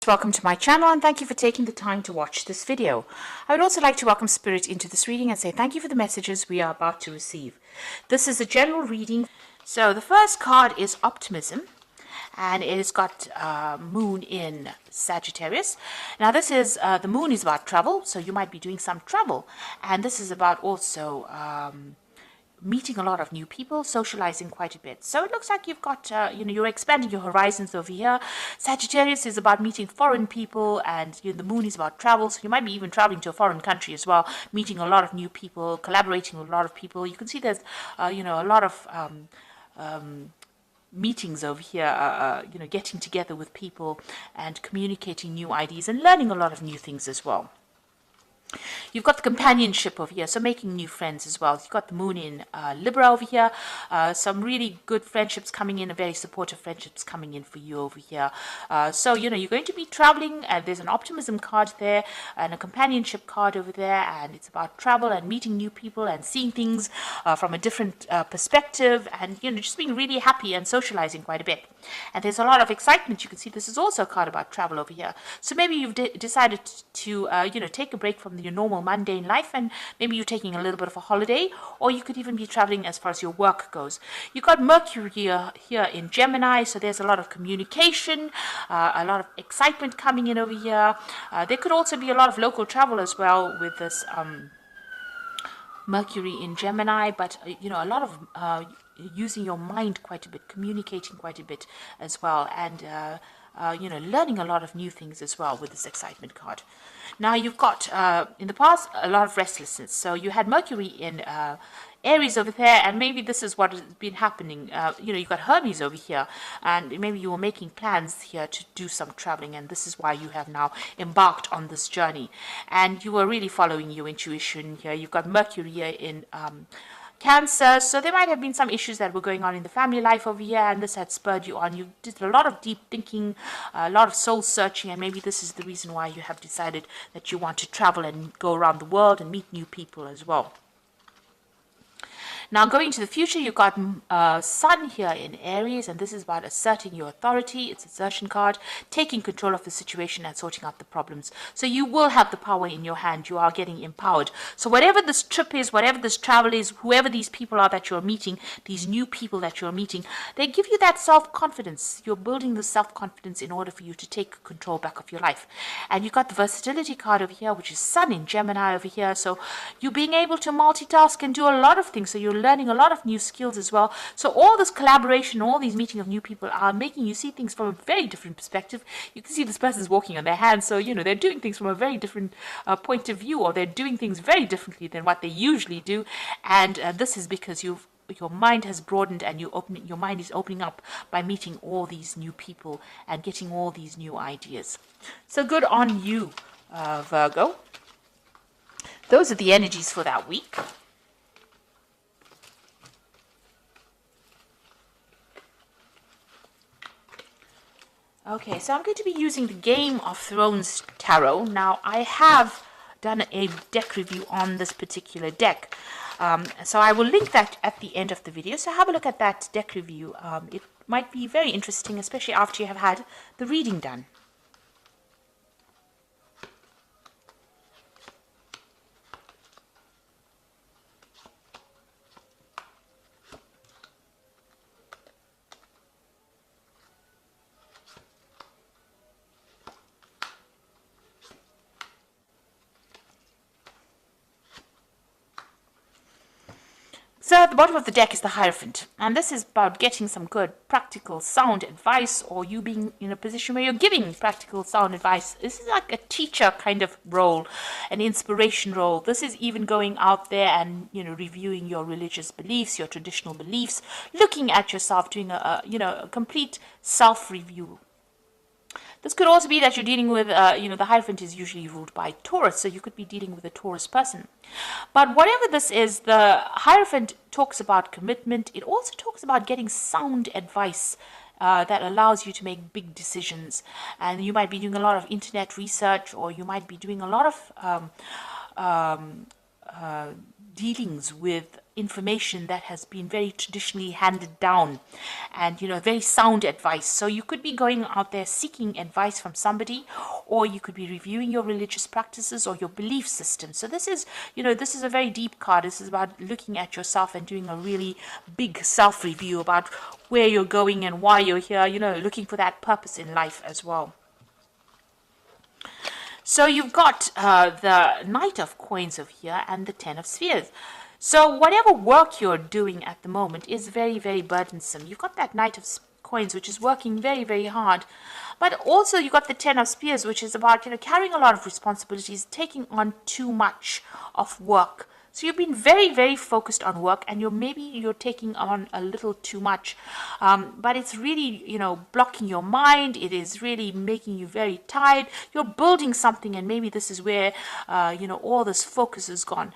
Welcome to my channel and thank you for taking the time to watch this video. I would also like to welcome Spirit into this reading and say thank you for the messages we are about to receive. This is a general reading. So the first card is Optimism, and it has got Moon in Sagittarius. Now this is, the Moon is about travel, so you might be doing some travel, and this is about also meeting a lot of new people, socializing quite a bit. So it looks like you've got, you're expanding your horizons over here. Sagittarius is about meeting foreign people, and the Moon is about travel. So you might be even traveling to a foreign country as well, meeting a lot of new people, collaborating with a lot of people. You can see there's, a lot of meetings over here, getting together with people and communicating new ideas and learning a lot of new things as well. You've got the companionship over here, so making new friends as well. You've got the Moon in Libra over here. Some really good friendships coming in, very supportive friendships coming in for you over here. So, you're going to be traveling, and there's an optimism card there and a companionship card over there, and it's about travel and meeting new people and seeing things from a different perspective, and, just being really happy and socializing quite a bit. And there's a lot of excitement. You can see this is also a card about travel over here. So maybe you've decided to, take a break from your normal mundane life, and maybe you're taking a little bit of a holiday, or you could even be traveling as far as your work goes. You've got Mercury here in Gemini, so there's a lot of communication, a lot of excitement coming in over here. There could also be a lot of local travel as well with this Mercury in Gemini, but a lot of using your mind quite a bit, communicating quite a bit as well, and learning a lot of new things as well with this excitement card. Now you've got, in the past, a lot of restlessness. So you had Mercury in Aries over there, and maybe this is what has been happening. You've got Hermes over here, and maybe you were making plans here to do some traveling, and this is why you have now embarked on this journey. And you were really following your intuition here. You've got Mercury here in Cancer, so there might have been some issues that were going on in the family life over here, and this had spurred you on. You did a lot of deep thinking, a lot of soul searching, and maybe this is the reason why you have decided that you want to travel and go around the world and meet new people as well. Now, going to the future, you've got Sun here in Aries, and this is about asserting your authority. It's an assertion card, taking control of the situation and sorting out the problems. So you will have the power in your hand. You are getting empowered. So whatever this trip is, whatever this travel is, whoever these people are that you're meeting, these new people that you're meeting, they give you that self-confidence. You're building the self-confidence in order for you to take control back of your life. And you've got the versatility card over here, which is Sun in Gemini over here. So you're being able to multitask and do a lot of things. So you're learning a lot of new skills as well. So all this collaboration, all these meeting of new people are making you see things from a very different perspective. You can see this person's walking on their hands, so they're doing things from a very different point of view, or they're doing things very differently than what they usually do. And this is because your mind has broadened, and your mind is opening up by meeting all these new people and getting all these new ideas. So good on you, Virgo. Those are the energies for that week. Okay, so I'm going to be using the Game of Thrones Tarot. Now, I have done a deck review on this particular deck. So I will link that at the end of the video. So have a look at that deck review. It might be very interesting, especially after you have had the reading done. So at the bottom of the deck is the Hierophant, and this is about getting some good, practical, sound advice, or you being in a position where you're giving practical, sound advice. This is like a teacher kind of role, an inspiration role. This is even going out there and, reviewing your religious beliefs, your traditional beliefs, looking at yourself, doing a complete self-review. This could also be that you're dealing with, the Hierophant is usually ruled by Taurus, so you could be dealing with a Taurus person. But whatever this is, the Hierophant talks about commitment. It also talks about getting sound advice that allows you to make big decisions. And you might be doing a lot of internet research, or you might be doing a lot of dealings with information that has been very traditionally handed down, and very sound advice. So you could be going out there seeking advice from somebody, or you could be reviewing your religious practices or your belief system. So this is a very deep card. This is about looking at yourself and doing a really big self review about where you're going and why you're here, looking for that purpose in life as well. So you've got the Knight of Coins over here and the Ten of Spheres. So whatever work you're doing at the moment is very, very burdensome. You've got that Knight of Coins, which is working very, very hard. But also you've got the Ten of Spears, which is about carrying a lot of responsibilities, taking on too much of work. So you've been very, very focused on work, and maybe you're taking on a little too much. But it's really, blocking your mind. It is really making you very tired. You're building something, and maybe this is where, all this focus is gone.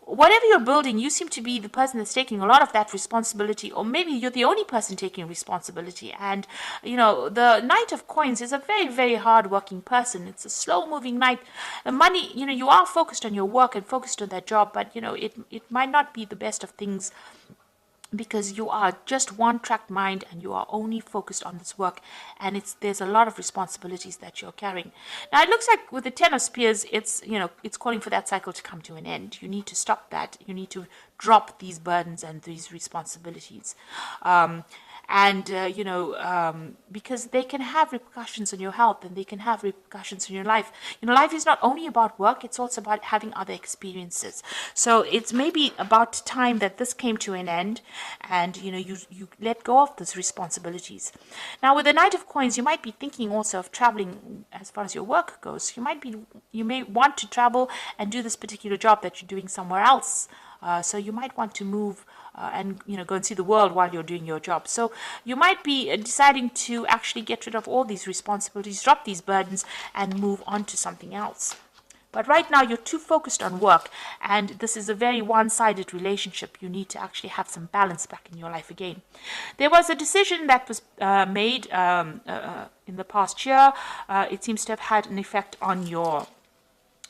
Whatever you're building, you seem to be the person that's taking a lot of that responsibility, or maybe you're the only person taking responsibility. And, the Knight of Coins is a very, very hard-working person. It's a slow-moving knight. The money, you are focused on your work and focused on that job, but, it might not be the best of things, because you are just one-track mind and you are only focused on this work, and there's a lot of responsibilities that you're carrying. Now it looks like with the Ten of Spears, it's calling for that cycle to come to an end. You need to stop that. You need to drop these burdens and these responsibilities. Because they can have repercussions on your health, and they can have repercussions on your life. Life is not only about work, it's also about having other experiences. So it's maybe about time that this came to an end, and you let go of those responsibilities. Now with the Knight of Coins, you might be thinking also of traveling as far as your work goes. You may want to travel and do this particular job that you're doing somewhere else. So you might want to move and go and see the world while you're doing your job. So you might be deciding to actually get rid of all these responsibilities, drop these burdens, and move on to something else. But right now you're too focused on work, and this is a very one-sided relationship. You need to actually have some balance back in your life again. There was a decision that was made in the past year. It seems to have had an effect on your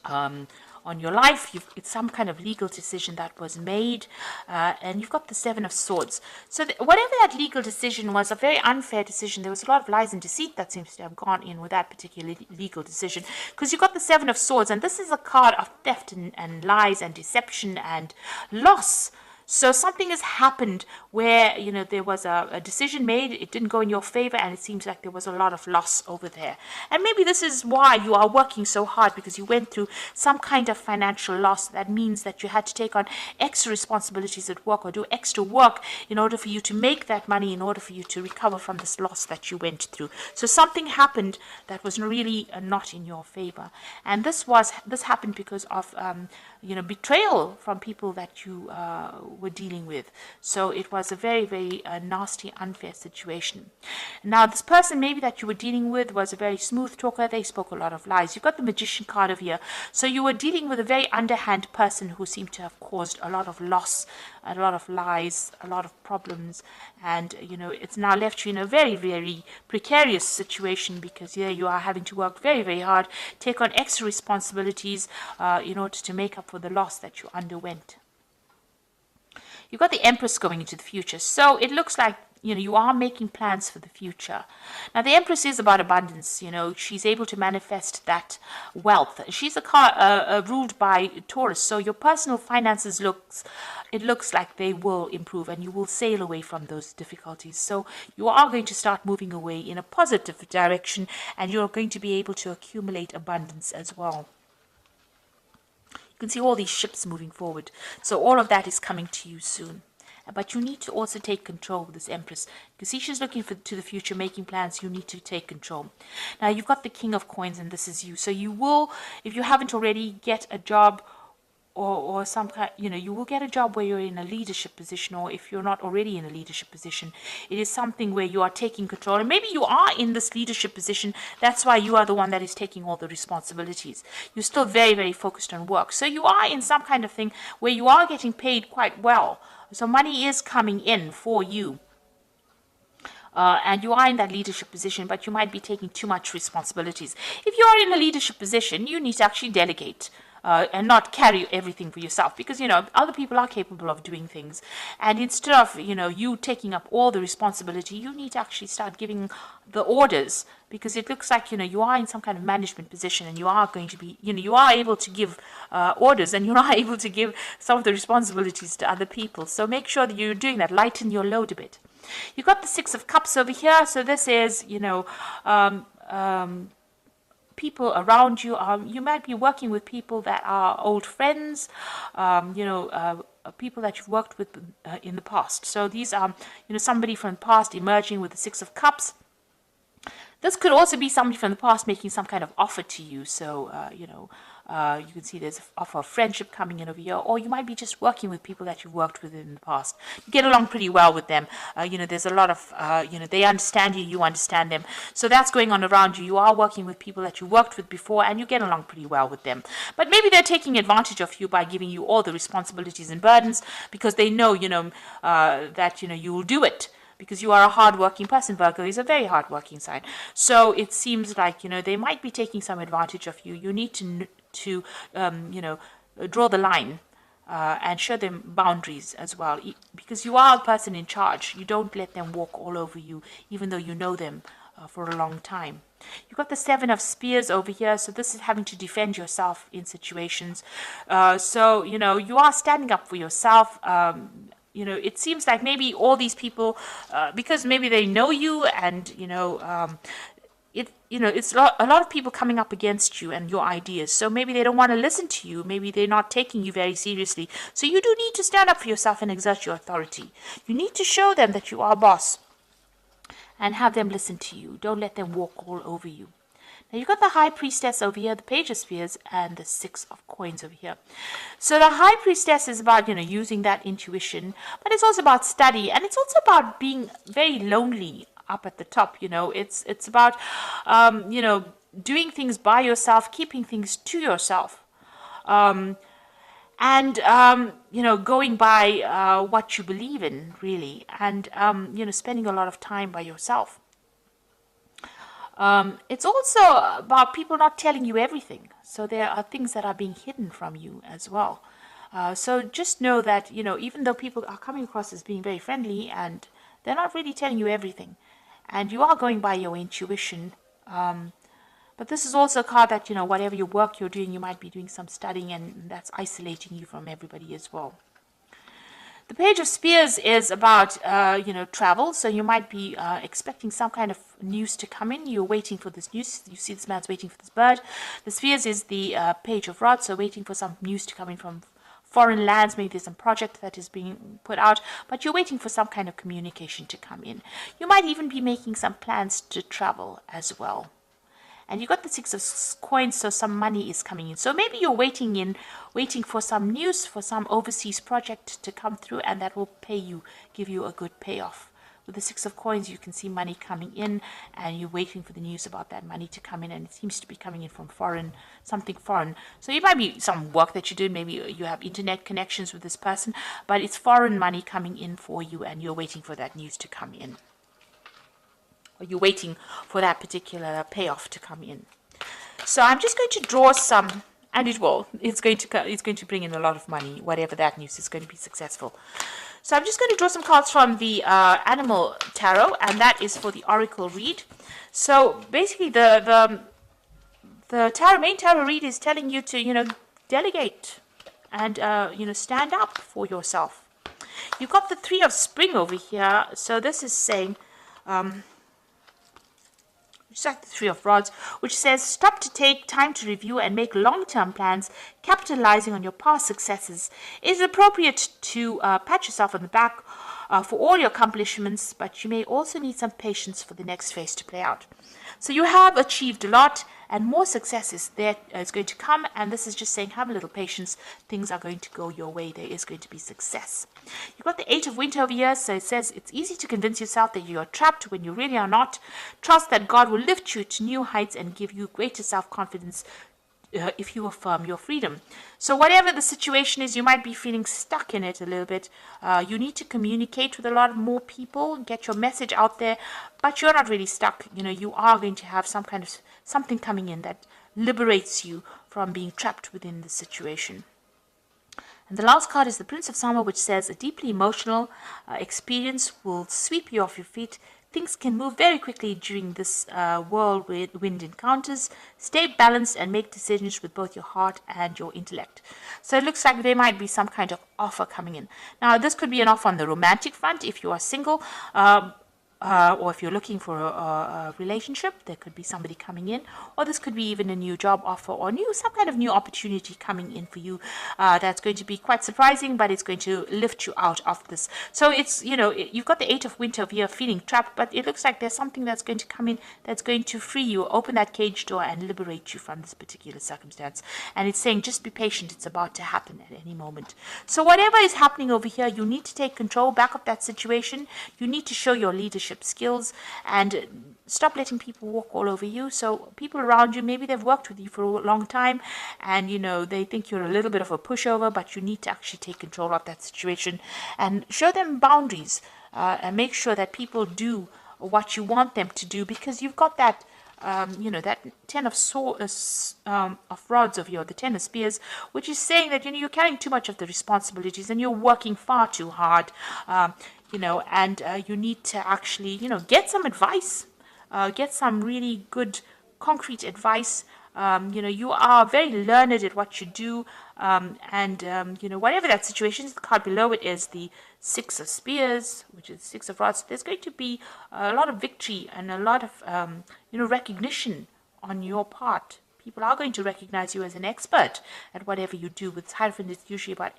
life. It's some kind of legal decision that was made, and you've got the Seven of Swords. So whatever that legal decision was, a very unfair decision. There was a lot of lies and deceit that seems to have gone in with that particular legal decision, because you've got the Seven of Swords, and this is a card of theft and lies and deception and loss. So something has happened where, there was a decision made, it didn't go in your favor, and it seems like there was a lot of loss over there. And maybe this is why you are working so hard, because you went through some kind of financial loss. That means that you had to take on extra responsibilities at work, or do extra work in order for you to make that money, in order for you to recover from this loss that you went through. So something happened that was really not in your favor. And this happened because of betrayal from people that you were dealing with. So it was a very, very nasty, unfair situation. Now this person maybe that you were dealing with was a very smooth talker. They spoke a lot of lies. You've got the Magician card over here. So you were dealing with a very underhand person who seemed to have caused a lot of loss, a lot of lies, a lot of problems, and it's now left you in a very, very precarious situation, because here you are having to work very, very hard, take on extra responsibilities in order to make up for the loss that you underwent. You've got the Empress going into the future. So it looks like, you are making plans for the future. Now, the Empress is about abundance. She's able to manifest that wealth. She's a car ruled by Taurus. So your personal finances looks like they will improve, and you will sail away from those difficulties. So you are going to start moving away in a positive direction, and you're going to be able to accumulate abundance as well. You can see all these ships moving forward. So all of that is coming to you soon. But you need to also take control with this Empress. You can see she's looking to the future, making plans. You need to take control. Now, you've got the King of Coins, and this is you. So you will, if you haven't already, get a job, or some kind, you will get a job where you're in a leadership position, or if you're not already in a leadership position, it is something where you are taking control. And maybe you are in this leadership position. That's why you are the one that is taking all the responsibilities. You're still very, very focused on work. So you are in some kind of thing where you are getting paid quite well. So money is coming in for you. And you are in that leadership position, but you might be taking too much responsibilities. If you are in a leadership position, you need to actually delegate. and not carry everything for yourself, because other people are capable of doing things, and instead of you taking up all the responsibility, you need to actually start giving the orders, because it looks like you are in some kind of management position, and you are going to be you are able to give orders, and you're not able to give some of the responsibilities to other people. So make sure that you're doing that. Lighten your load a bit. You've got the Six of Cups over here. So this is people around you. You might be working with people that are old friends, people that you've worked with in the past. So these are somebody from the past emerging with the Six of Cups. This could also be somebody from the past making some kind of offer to you. So, you can see there's an offer of friendship coming in over here, or you might be just working with people that you've worked with in the past. You get along pretty well with them. There's a lot of, they understand you, you understand them. So that's going on around you. You are working with people that you worked with before, and you get along pretty well with them. But maybe they're taking advantage of you by giving you all the responsibilities and burdens, because they know, that, you will do it. Because you are a hard-working person. Virgo is a very hard-working sign. So it seems like, they might be taking some advantage of you. You need to draw the line and show them boundaries as well. Because you are the person in charge. You don't let them walk all over you, even though you know them for a long time. You've got the Seven of Spears over here. So this is having to defend yourself in situations. So, you are standing up for yourself. It seems like maybe all these people, because maybe they know you, and it's a lot of people coming up against you and your ideas. So maybe they don't want to listen to you. Maybe they're not taking you very seriously. So you do need to stand up for yourself and exert your authority. You need to show them that you are a boss, and have them listen to you. Don't let them walk all over you. Now you've got the High Priestess over here, the Page of Spears, and the Six of Coins over here. So the High Priestess is about, using that intuition, but it's also about study, and it's also about being very lonely up at the top. It's about, doing things by yourself, keeping things to yourself, and going by what you believe in, really, and spending a lot of time by yourself. It's also about people not telling you everything. So there are things that are being hidden from you as well. So just know that, even though people are coming across as being very friendly, and they're not really telling you everything, and you are going by your intuition. But this is also a card that, whatever your work you're doing, you might be doing some studying, and that's isolating you from everybody as well. The Page of Spears is about, travel. So you might be expecting some kind of news to come in. You're waiting for this news. You see this man's waiting for this bird. The Spears is the Page of Rods, so waiting for some news to come in from foreign lands. Maybe there's some project that is being put out, but you're waiting for some kind of communication to come in. You might even be making some plans to travel as well. And you got the Six of Coins, so some money is coming in. So maybe you're waiting for some news, for some overseas project to come through, and that will give you a good payoff. With the Six of Coins, you can see money coming in, and you're waiting for the news about that money to come in, and it seems to be coming in from something foreign. So it might be some work that you do. Maybe you have internet connections with this person, but it's foreign money coming in for you, and you're waiting for that news to come in. Or you're waiting for that particular payoff to come in. So I'm just going to draw some, and it will. It's going to bring in a lot of money. Whatever that news is going to be successful. So I'm just going to draw some cards from the Animal Tarot, and that is for the Oracle read. So basically, the main tarot read is telling you to delegate and stand up for yourself. You've got the Three of Spring over here. So this is saying. Just like the Three of Rods, which says, stop to take time to review and make long-term plans, capitalizing on your past successes. It is appropriate to pat yourself on the back for all your accomplishments, but you may also need some patience for the next phase to play out. So you have achieved a lot, and more success is going to come, and this is just saying, have a little patience. Things are going to go your way. There is going to be success. You've got the Eight of Winter over here, so it says it's easy to convince yourself that you are trapped when you really are not. Trust that God will lift you to new heights and give you greater self-confidence if you affirm your freedom. So whatever the situation is, you might be feeling stuck in it a little bit. You need to communicate with a lot more people, get your message out there, but you're not really stuck. You are going to have some kind of something coming in that liberates you from being trapped within the situation. And the last card is the Prince of Summer, which says a deeply emotional experience will sweep you off your feet. Things can move very quickly during this whirlwind encounters. Stay balanced and make decisions with both your heart and your intellect. So it looks like there might be some kind of offer coming in. Now, this could be an offer on the romantic front if you are single. Or if you're looking for a relationship, there could be somebody coming in, or this could be even a new job offer or some kind of new opportunity coming in for you. That's going to be quite surprising, but it's going to lift you out of this. So it's, you've got the Eight of Winter here feeling trapped, but it looks like there's something that's going to come in that's going to free you, open that cage door and liberate you from this particular circumstance. And it's saying just be patient, it's about to happen at any moment. So whatever is happening over here, you need to take control back of that situation. You need to show your leadership skills and stop letting people walk all over you. So people around you, maybe they've worked with you for a long time and they think you're a little bit of a pushover, but you need to actually take control of that situation and show them boundaries and make sure that people do what you want them to do, because you've got that that Ten of Rods of the Ten of Spears, which is saying that you're carrying too much of the responsibilities and you're working far too hard, and you need to actually get some advice, get some really good concrete advice. You are very learned at what you do, whatever that situation is. The card below it is the Six of Spears, which is Six of Rods. There's going to be a lot of victory and a lot of recognition on your part. People are going to recognize you as an expert at whatever you do. With Hierophant, it's usually about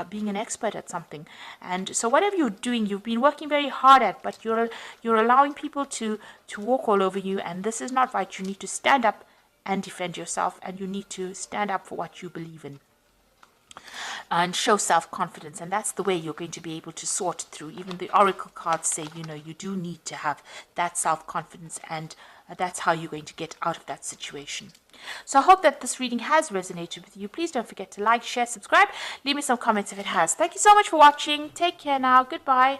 being an expert at something. And so whatever you're doing, you've been working very hard at, but you're allowing people to walk all over you, and this is not right. You need to stand up and defend yourself, and you need to stand up for what you believe in and show self-confidence. And that's the way you're going to be able to sort through. Even the oracle cards say you do need to have that self-confidence, and that's how you're going to get out of that situation. So I hope that this reading has resonated with you. Please don't forget to like, share, subscribe, leave me some comments if it has. Thank you so much for watching. Take care now. Goodbye.